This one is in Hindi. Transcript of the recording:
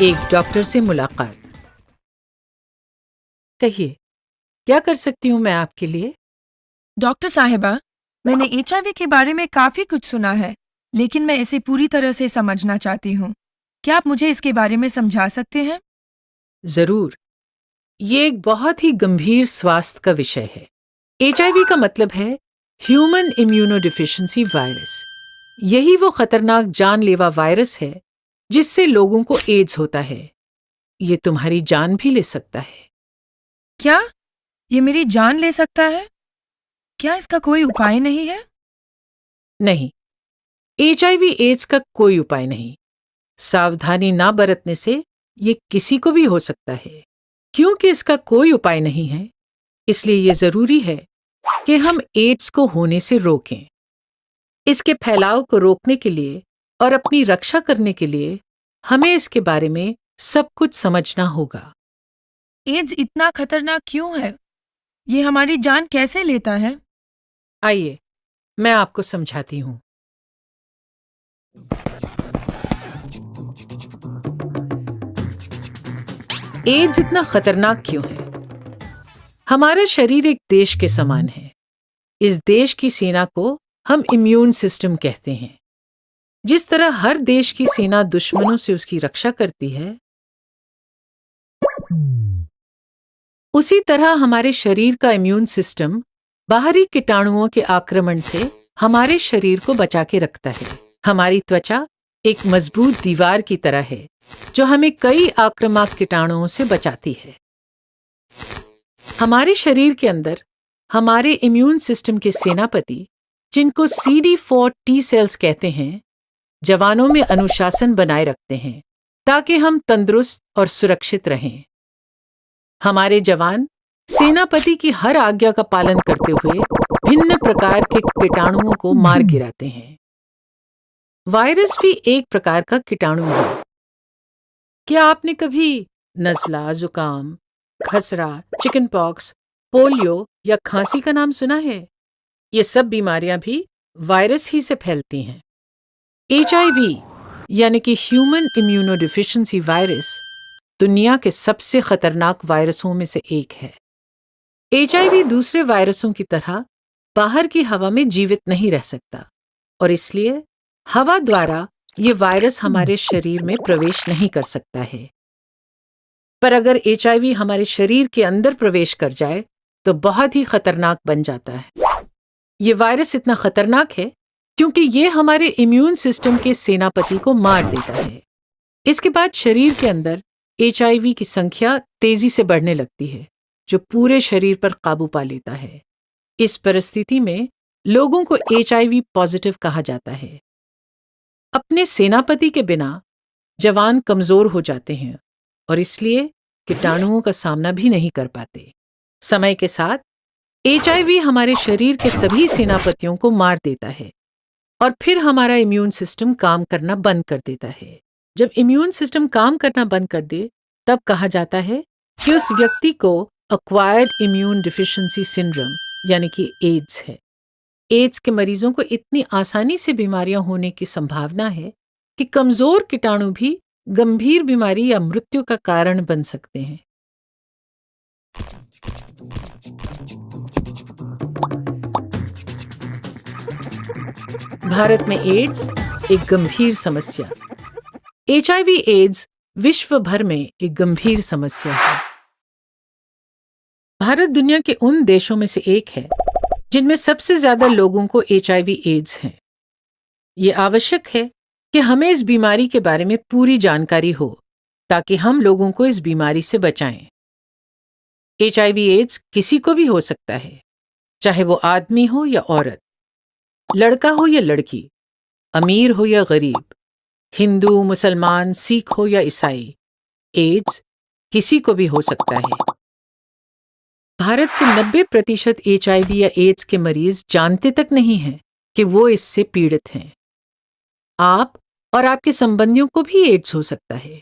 एक डॉक्टर से मुलाकात। कहिए, क्या कर सकती हूँ मैं आपके लिए? डॉक्टर साहिबा, मैंने एचआईवी के बारे में काफी कुछ सुना है, लेकिन मैं इसे पूरी तरह से समझना चाहती हूँ। क्या आप मुझे इसके बारे में समझा सकते हैं? जरूर। ये एक बहुत ही गंभीर स्वास्थ्य का विषय है। एचआईवी का मतलब है ह्यूमन इम्यूनोडिफिशियंसी वायरस। यही वो खतरनाक जानलेवा वायरस है जिससे लोगों को एड्स होता है। ये तुम्हारी जान भी ले सकता है। क्या ये मेरी जान ले सकता है? क्या इसका कोई उपाय नहीं है? नहीं, एचआईवी एड्स का कोई उपाय नहीं। सावधानी ना बरतने से ये किसी को भी हो सकता है। क्योंकि इसका कोई उपाय नहीं है, इसलिए ये जरूरी है कि हम एड्स को होने से रोकें। इसके फैलाव को रोकने के लिए और अपनी रक्षा करने के लिए हमें इसके बारे में सब कुछ समझना होगा। एड्स इतना खतरनाक क्यों है? ये हमारी जान कैसे लेता है? आइए, मैं आपको समझाती हूँ। एड्स इतना खतरनाक क्यों है? हमारा शरीर एक देश के समान है। इस देश की सेना को हम इम्यून सिस्टम कहते हैं। जिस तरह हर देश की सेना दुश्मनों से उसकी रक्षा करती है, उसी तरह हमारे शरीर का इम्यून सिस्टम बाहरी कीटाणुओं के आक्रमण से हमारे शरीर को बचा के रखता है। हमारी त्वचा एक मजबूत दीवार की तरह है जो हमें कई आक्रामक कीटाणुओं से बचाती है। हमारे शरीर के अंदर हमारे इम्यून सिस्टम के सेनापति, जिनको CD4 टी सेल्स कहते हैं, जवानों में अनुशासन बनाए रखते हैं ताकि हम तंदुरुस्त और सुरक्षित रहें। हमारे जवान सेनापति की हर आज्ञा का पालन करते हुए भिन्न प्रकार के कीटाणुओं को मार गिराते हैं। वायरस भी एक प्रकार का कीटाणु है। क्या आपने कभी नज़ला, जुकाम, खसरा, चिकन पॉक्स, पोलियो या खांसी का नाम सुना है? ये सब बीमारियां भी वायरस ही से फैलती हैं। एचआईवी यानी कि ह्यूमन इम्यूनोडिफिशियंसी वायरस दुनिया के सबसे खतरनाक वायरसों में से एक है। एचआईवी दूसरे वायरसों की तरह बाहर की हवा में जीवित नहीं रह सकता और इसलिए हवा द्वारा ये वायरस हमारे शरीर में प्रवेश नहीं कर सकता है। पर अगर एचआईवी हमारे शरीर के अंदर प्रवेश कर जाए तो बहुत ही खतरनाक बन जाता है। ये वायरस इतना खतरनाक है क्योंकि ये हमारे इम्यून सिस्टम के सेनापति को मार देता है। इसके बाद शरीर के अंदर एचआईवी की संख्या तेजी से बढ़ने लगती है, जो पूरे शरीर पर काबू पा लेता है। इस परिस्थिति में लोगों को एचआईवी पॉजिटिव कहा जाता है। अपने सेनापति के बिना जवान कमजोर हो जाते हैं और इसलिए कीटाणुओं का सामना भी नहीं कर पाते। समय के साथ एचआईवी हमारे शरीर के सभी सेनापतियों को मार देता है और फिर हमारा इम्यून सिस्टम काम करना बंद कर देता है। जब इम्यून सिस्टम काम करना बंद कर दे, तब कहा जाता है कि उस व्यक्ति को एक्वायर्ड इम्यून डिफिशियंसी सिंड्रोम यानी कि एड्स है। एड्स के मरीजों को इतनी आसानी से बीमारियां होने की संभावना है कि कमजोर कीटाणु भी गंभीर बीमारी या मृत्यु का कारण बन सकते हैं। भारत में एड्स एक गंभीर समस्या। एचआईवी एड्स विश्व भर में एक गंभीर समस्या है। भारत दुनिया के उन देशों में से एक है जिनमें सबसे ज्यादा लोगों को एचआईवी एड्स है। ये आवश्यक है कि हमें इस बीमारी के बारे में पूरी जानकारी हो ताकि हम लोगों को इस बीमारी से बचाएं। एचआईवी एड्स किसी को भी हो सकता है, चाहे वो आदमी हो या औरत, लड़का हो या लड़की, अमीर हो या गरीब, हिंदू, मुसलमान, सिख हो या ईसाई। एड्स किसी को भी हो सकता है। भारत के 90% एचआईवी या एड्स के मरीज जानते तक नहीं हैं कि वो इससे पीड़ित हैं। आप और आपके संबंधियों को भी एड्स हो सकता है।